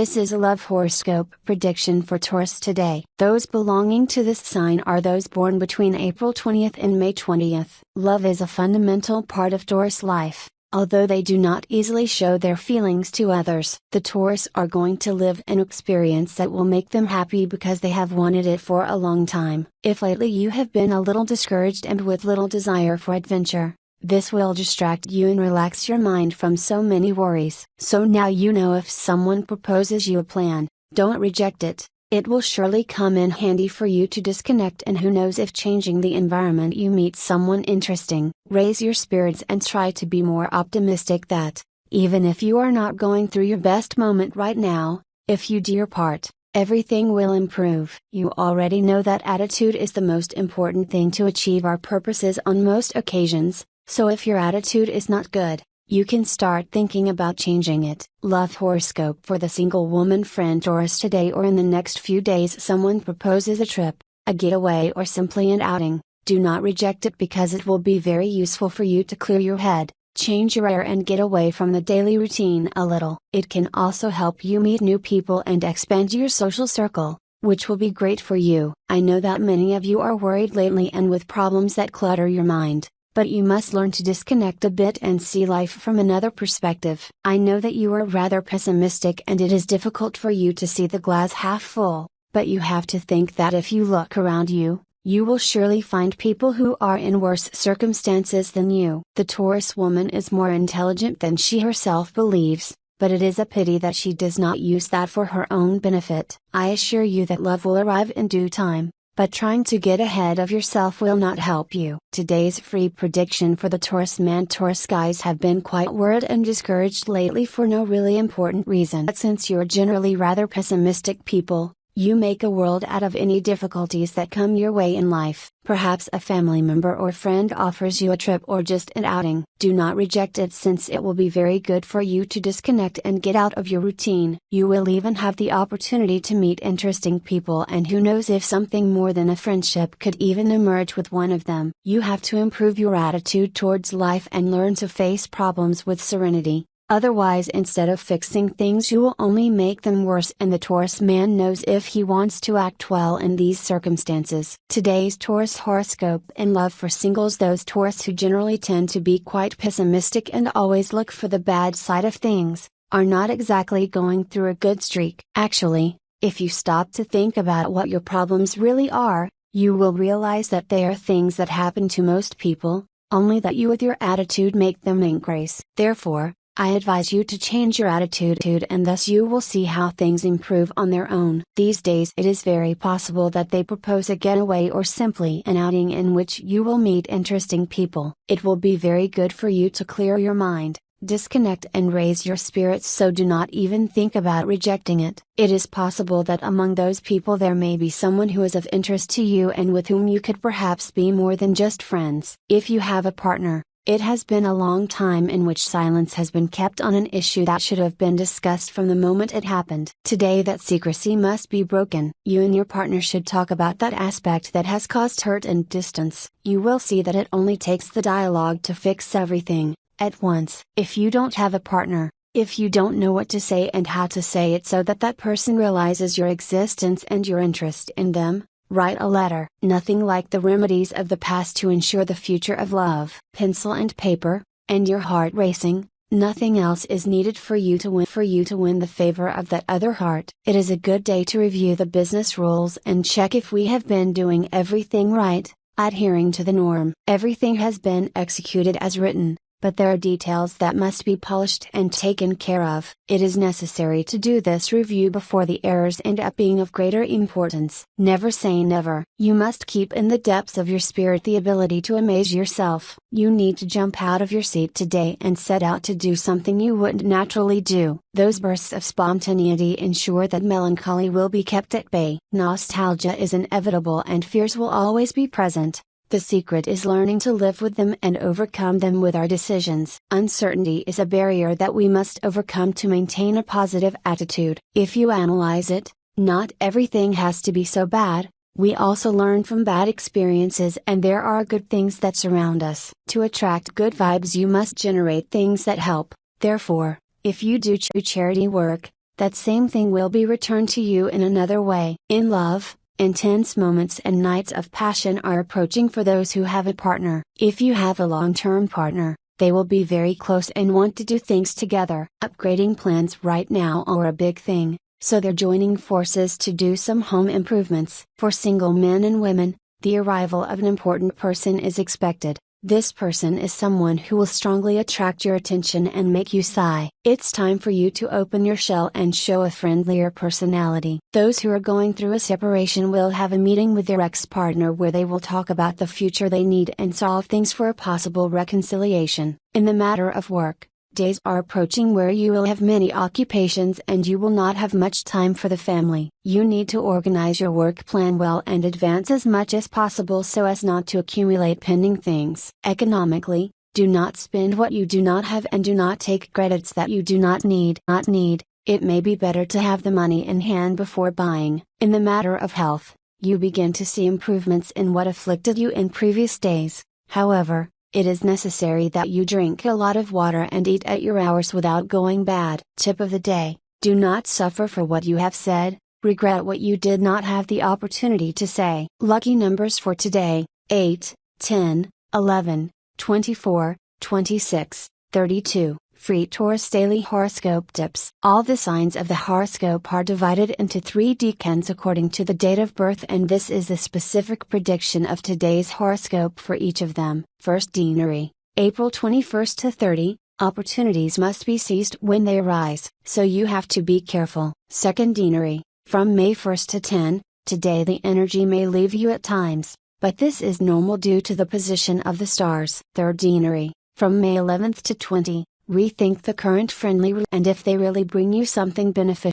This is a love horoscope prediction for Taurus today. Those belonging to this sign are those born between April 20th and May 20th. Love is a fundamental part of Taurus life. Although they do not easily show their feelings to others, the Taurus are going to live an experience that will make them happy because they have wanted it for a long time. If lately you have been a little discouraged and with little desire for adventure, this will distract you and relax your mind from so many worries. So now you know if someone proposes you a plan, don't reject it. It will surely come in handy for you to disconnect, and who knows if changing the environment you meet someone interesting. Raise your spirits and try to be more optimistic that, even if you are not going through your best moment right now, if you do your part, everything will improve. You already know that attitude is the most important thing to achieve our purposes on most occasions. So if your attitude is not good, you can start thinking about changing it. Love horoscope for the single woman friend Taurus today or in the next few days. Someone proposes a trip, a getaway, or simply an outing. Do not reject it because it will be very useful for you to clear your head, change your air, and get away from the daily routine a little. It can also help you meet new people and expand your social circle, which will be great for you. I know that many of you are worried lately and with problems that clutter your mind. But you must learn to disconnect a bit and see life from another perspective. I know that you are rather pessimistic and it is difficult for you to see the glass half full, but you have to think that if you look around you, you will surely find people who are in worse circumstances than you. The Taurus woman is more intelligent than she herself believes, but it is a pity that she does not use that for her own benefit. I assure you that love will arrive in due time. But trying to get ahead of yourself will not help you. Today's free prediction for the Taurus man. Taurus guys have been quite worried and discouraged lately for no really important reason. But since you're generally rather pessimistic people, you make a world out of any difficulties that come your way in life. Perhaps a family member or friend offers you a trip or just an outing. Do not reject it since it will be very good for you to disconnect and get out of your routine. You will even have the opportunity to meet interesting people, and who knows if something more than a friendship could even emerge with one of them. You have to improve your attitude towards life and learn to face problems with serenity. Otherwise, instead of fixing things, you will only make them worse, and the Taurus man knows if he wants to act well in these circumstances. Today's Taurus horoscope in love for singles. Those Taurus who generally tend to be quite pessimistic and always look for the bad side of things, are not exactly going through a good streak. Actually, if you stop to think about what your problems really are, you will realize that they are things that happen to most people, only that you with your attitude make them increase. Therefore, I advise you to change your attitude, and thus you will see how things improve on their own. These days it is very possible that they propose a getaway or simply an outing in which you will meet interesting people. It will be very good for you to clear your mind, disconnect, and raise your spirits, so do not even think about rejecting it. It is possible that among those people there may be someone who is of interest to you and with whom you could perhaps be more than just friends. If you have a partner, it has been a long time in which silence has been kept on an issue that should have been discussed from the moment it happened. Today that secrecy must be broken. You and your partner should talk about that aspect that has caused hurt and distance. You will see that it only takes the dialogue to fix everything, at once. If you don't have a partner, if you don't know what to say and how to say it so that that person realizes your existence and your interest in them, write a letter. Nothing like the remedies of the past to ensure the future of love. Pencil and paper, and your heart racing. Nothing else is needed for you to win the favor of that other heart. It is a good day to review the business rules and check if we have been doing everything right, adhering to the norm. Everything has been executed as written, but there are details that must be polished and taken care of. It is necessary to do this review before the errors end up being of greater importance. Never say never. You must keep in the depths of your spirit the ability to amaze yourself. You need to jump out of your seat today and set out to do something you wouldn't naturally do. Those bursts of spontaneity ensure that melancholy will be kept at bay. Nostalgia is inevitable and fears will always be present. The secret is learning to live with them and overcome them with our decisions. Uncertainty is a barrier that we must overcome to maintain a positive attitude. If you analyze it, not everything has to be so bad. We also learn from bad experiences, and there are good things that surround us. To attract good vibes, you must generate things that help. Therefore, if you do charity work, that same thing will be returned to you in another way. In love, intense moments and nights of passion are approaching for those who have a partner. If you have a long-term partner, they will be very close and want to do things together. Upgrading plans right now are a big thing, so they're joining forces to do some home improvements. For single men and women, the arrival of an important person is expected. This person is someone who will strongly attract your attention and make you sigh. It's time for you to open your shell and show a friendlier personality. Those who are going through a separation will have a meeting with their ex-partner where they will talk about the future they need and solve things for a possible reconciliation. In the matter of work, days are approaching where you will have many occupations and you will not have much time for the family. You need to organize your work plan well and advance as much as possible so as not to accumulate pending things. Economically, do not spend what you do not have and do not take credits that you do not need. It may be better to have the money in hand before buying. In the matter of health, you begin to see improvements in what afflicted you in previous days. However, it is necessary that you drink a lot of water and eat at your hours without going bad. Tip of the day: do not suffer for what you have said, regret what you did not have the opportunity to say. Lucky numbers for today: 8, 10, 11, 24, 26, 32. Free Taurus Daily Horoscope Tips. All the signs of the horoscope are divided into 3 decans according to the date of birth, and this is the specific prediction of today's horoscope for each of them. First deanery, April 21st to 30. Opportunities must be seized when they arise, so you have to be careful. Second deanery, from May 1st to 10. Today the energy may leave you at times, but this is normal due to the position of the stars. Third deanery, from May 11th to 20. Rethink the current friendly and if they really bring you something beneficial.